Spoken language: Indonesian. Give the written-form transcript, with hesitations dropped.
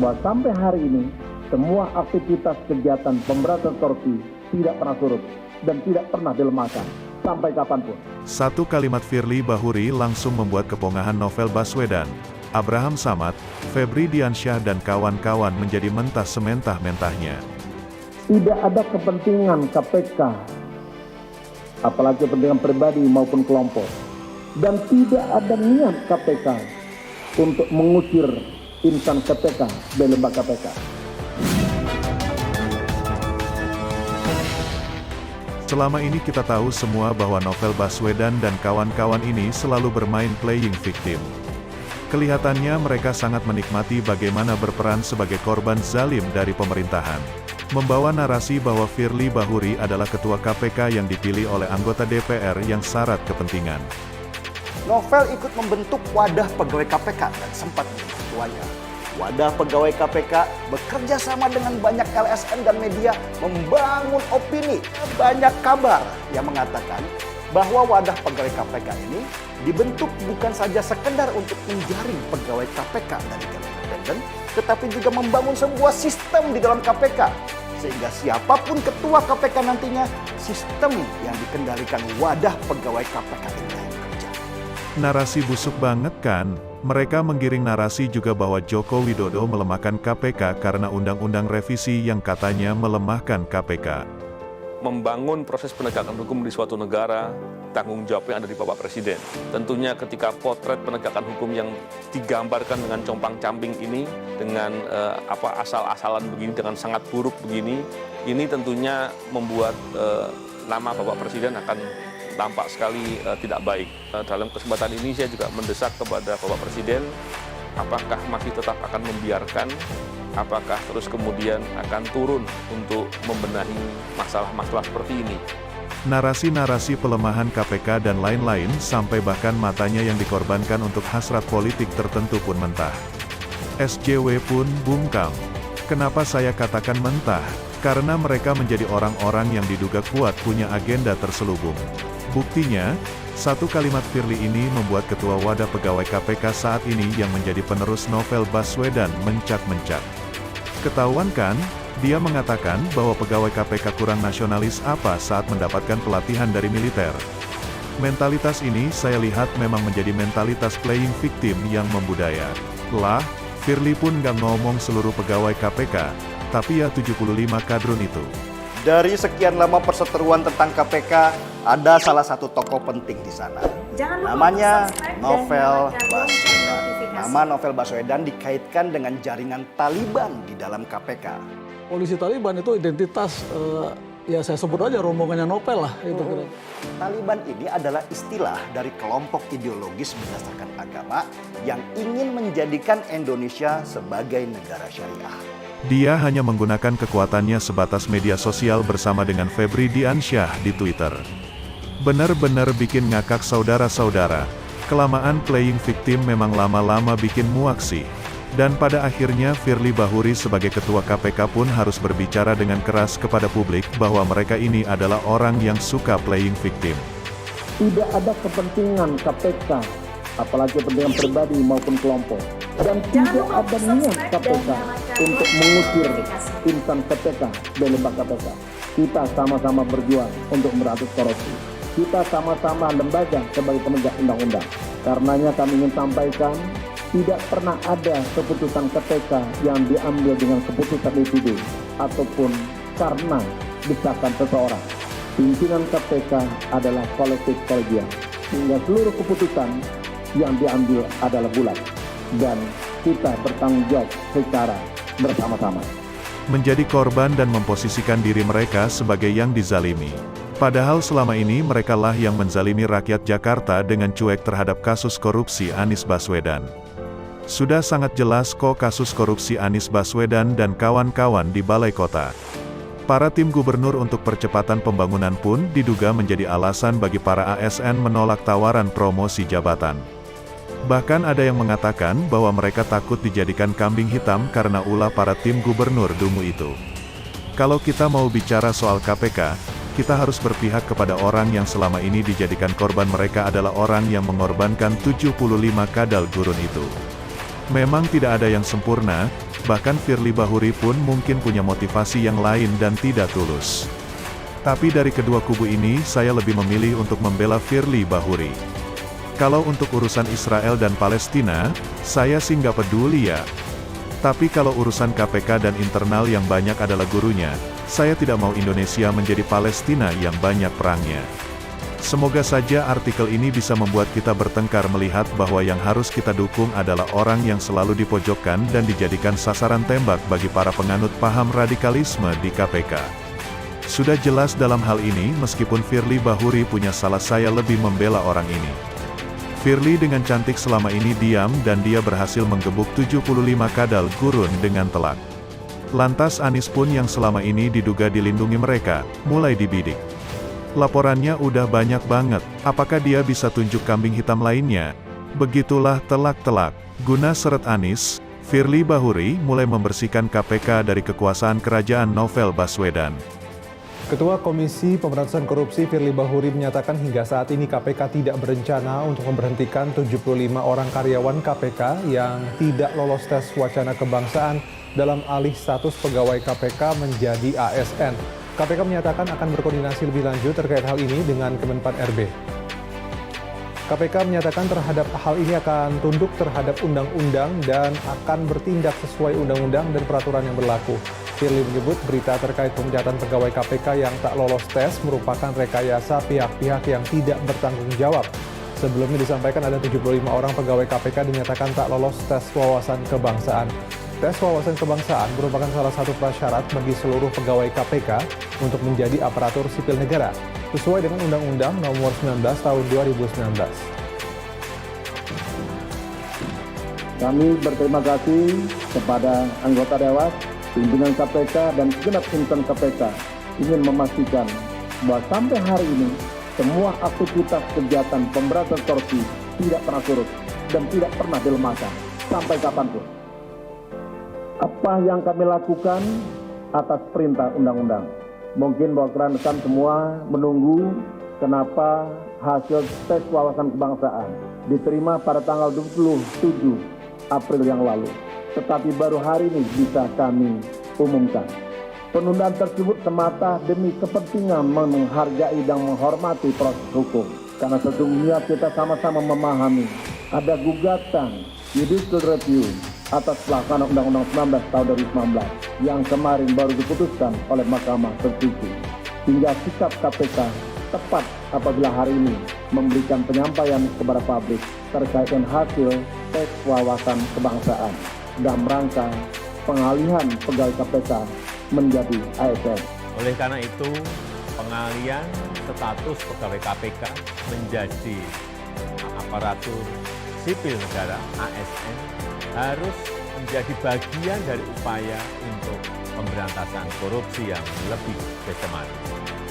bahwa sampai hari ini semua aktivitas kegiatan pemberantasan korupsi tidak pernah surut dan tidak pernah dilemahkan sampai kapanpun. Satu kalimat Firly Bahuri langsung membuat kepongahan Novel Baswedan, Abraham Samad, Febri Diansyah dan kawan-kawan menjadi mentah sementah-mentahnya. Tidak ada kepentingan KPK, apalagi kepentingan pribadi maupun kelompok, dan tidak ada niat KPK untuk mengusir insan KPK dari lembaga KPK. Selama ini kita tahu semua bahwa Novel Baswedan dan kawan-kawan ini selalu bermain playing victim. Kelihatannya mereka sangat menikmati bagaimana berperan sebagai korban zalim dari pemerintahan. Membawa narasi bahwa Firly Bahuri adalah ketua KPK yang dipilih oleh anggota DPR yang syarat kepentingan. Novel ikut membentuk wadah pegawai KPK dan sempat menjadi ketuanya. Wadah pegawai KPK bekerja sama dengan banyak LSM dan media membangun opini. Banyak kabar yang mengatakan bahwa wadah pegawai KPK ini dibentuk bukan saja sekedar untuk menjaring pegawai KPK dari jalur independen, tetapi juga membangun sebuah sistem di dalam KPK. Sehingga siapapun ketua KPK nantinya, sistem yang dikendalikan wadah pegawai KPK ini yang bekerja. Narasi busuk banget kan? Mereka menggiring narasi juga bahwa Joko Widodo melemahkan KPK karena undang-undang revisi yang katanya melemahkan KPK. Membangun proses penegakan hukum di suatu negara, tanggung jawabnya ada di Bapak Presiden. Tentunya ketika potret penegakan hukum yang digambarkan dengan compang-camping ini, dengan asal-asalan begini, dengan sangat buruk begini, ini tentunya membuat nama Bapak Presiden akan tampak sekali tidak baik. Dalam kesempatan ini saya juga mendesak kepada Bapak Presiden, apakah masih tetap akan membiarkan, apakah terus kemudian akan turun untuk membenahi masalah-masalah seperti ini. Narasi-narasi pelemahan KPK dan lain-lain sampai bahkan matanya yang dikorbankan untuk hasrat politik tertentu pun mentah. SJW pun bungkam. Kenapa saya katakan mentah? Karena mereka menjadi orang-orang yang diduga kuat punya agenda terselubung. Buktinya, satu kalimat Firly ini membuat ketua wadah pegawai KPK saat ini yang menjadi penerus Novel Baswedan mencak-mencak. Ketahuan kan? Dia mengatakan bahwa pegawai KPK kurang nasionalis apa saat mendapatkan pelatihan dari militer. Mentalitas ini saya lihat memang menjadi mentalitas playing victim yang membudaya. Lah, Firly pun nggak ngomong seluruh pegawai KPK, tapi ya 75 kadrun itu. Dari sekian lama perseteruan tentang KPK, ada salah satu tokoh penting di sana. Namanya Novel Baswedan. Nama Novel Baswedan dikaitkan dengan jaringan Taliban di dalam KPK. Polisi Taliban itu identitas, ya saya sebut aja rombongannya Novel lah. Itu kira. Taliban ini adalah istilah dari kelompok ideologis berdasarkan agama yang ingin menjadikan Indonesia sebagai negara syariah. Dia hanya menggunakan kekuatannya sebatas media sosial bersama dengan Febri Diansyah di Twitter. Benar-benar bikin ngakak saudara-saudara. Kelamaan playing victim memang lama-lama bikin muak sih. Dan pada akhirnya Firly Bahuri sebagai ketua KPK pun harus berbicara dengan keras kepada publik bahwa mereka ini adalah orang yang suka playing victim. Tidak ada kepentingan KPK, apalagi kepentingan pribadi maupun kelompok, dan tidak ada niat KPK untuk mengusir insan KPK dari lembaga KPK. Kita sama-sama berjuang untuk memberantas korupsi. Kita sama-sama lembaga sebagai penegak undang-undang. Karenanya kami ingin sampaikan, tidak pernah ada keputusan KPK yang diambil dengan keputusan individu ataupun karena desakan seseorang. Pimpinan KPK adalah kolektif kolegial, sehingga seluruh keputusan yang diambil adalah bulat dan kita bertanggung jawab secara bersama-sama. Menjadi korban dan memposisikan diri mereka sebagai yang dizalimi. Padahal selama ini merekalah yang menzalimi rakyat Jakarta dengan cuek terhadap kasus korupsi Anies Baswedan. Sudah sangat jelas kok kasus korupsi Anies Baswedan dan kawan-kawan di Balai Kota. Para tim gubernur untuk percepatan pembangunan pun diduga menjadi alasan bagi para ASN menolak tawaran promosi jabatan. Bahkan ada yang mengatakan bahwa mereka takut dijadikan kambing hitam karena ulah para tim gubernur dungu itu. Kalau kita mau bicara soal KPK, kita harus berpihak kepada orang yang selama ini dijadikan korban. Mereka adalah orang yang mengorbankan 75 kadal gurun itu. Memang tidak ada yang sempurna, Bahkan Firly Bahuri pun mungkin punya motivasi yang lain dan tidak tulus. Tapi dari kedua kubu ini, saya lebih memilih untuk membela Firly Bahuri. Kalau untuk urusan Israel dan Palestina, saya sih nggak peduli ya. Tapi kalau urusan KPK dan internal yang banyak adalah gurunya, saya tidak mau Indonesia menjadi Palestina yang banyak perangnya. Semoga saja artikel ini bisa membuat kita bertengkar melihat bahwa yang harus kita dukung adalah orang yang selalu dipojokkan dan dijadikan sasaran tembak bagi para penganut paham radikalisme di KPK. Sudah jelas dalam hal ini meskipun Firly Bahuri punya salah, saya lebih membela orang ini. Firly dengan cantik selama ini diam dan dia berhasil menggebuk 75 kadal gurun dengan telak. Lantas Anies pun yang selama ini diduga dilindungi mereka, mulai dibidik. Laporannya udah banyak banget, apakah dia bisa tunjuk kambing hitam lainnya? Begitulah telak-telak. Guna seret Anies, Firly Bahuri mulai membersihkan KPK dari kekuasaan kerajaan Novel Baswedan. Ketua Komisi Pemberantasan Korupsi Firly Bahuri menyatakan hingga saat ini KPK tidak berencana untuk memberhentikan 75 orang karyawan KPK yang tidak lolos tes wacana kebangsaan dalam alih status pegawai KPK menjadi ASN. KPK menyatakan akan berkoordinasi lebih lanjut terkait hal ini dengan Kemenpan RB. KPK menyatakan terhadap hal ini akan tunduk terhadap undang-undang dan akan bertindak sesuai undang-undang dan peraturan yang berlaku. Firly menyebut berita terkait pemecatan pegawai KPK yang tak lolos tes merupakan rekayasa pihak-pihak yang tidak bertanggung jawab. Sebelumnya disampaikan ada 75 orang pegawai KPK dinyatakan tak lolos tes wawasan kebangsaan. Tes wawasan kebangsaan merupakan salah satu prasyarat bagi seluruh pegawai KPK untuk menjadi aparatur sipil negara, sesuai dengan Undang-Undang Nomor 19 Tahun 2019. Kami berterima kasih kepada anggota Dewas, pimpinan KPK, dan segenap insan KPK ingin memastikan bahwa sampai hari ini semua aktivitas kegiatan pemberantasan korupsi tidak pernah surut dan tidak pernah dilemahkan sampai kapanpun. Apa yang kami lakukan atas perintah undang-undang. Mungkin bahwa rekan-rekan semua menunggu kenapa hasil tes wawasan kebangsaan diterima pada tanggal 27 April yang lalu. Tetapi baru hari ini bisa kami umumkan. Penundaan tersebut semata demi kepentingan menghargai dan menghormati proses hukum. Karena sesungguhnya kita sama-sama memahami ada gugatan judicial review atas pelaksanaan Undang-Undang 19 tahun 2019 yang kemarin baru diputuskan oleh Mahkamah Konstitusi. Hingga sikap KPK tepat apabila hari ini memberikan penyampaian kepada publik terkait dengan hasil tes wawasan kebangsaan dalam rangka pengalihan pegawai KPK menjadi ASN. Oleh karena itu, pengalihan status pegawai KPK menjadi aparatur sipil negara (ASN) harus menjadi bagian dari upaya untuk pemberantasan korupsi yang lebih sistematis.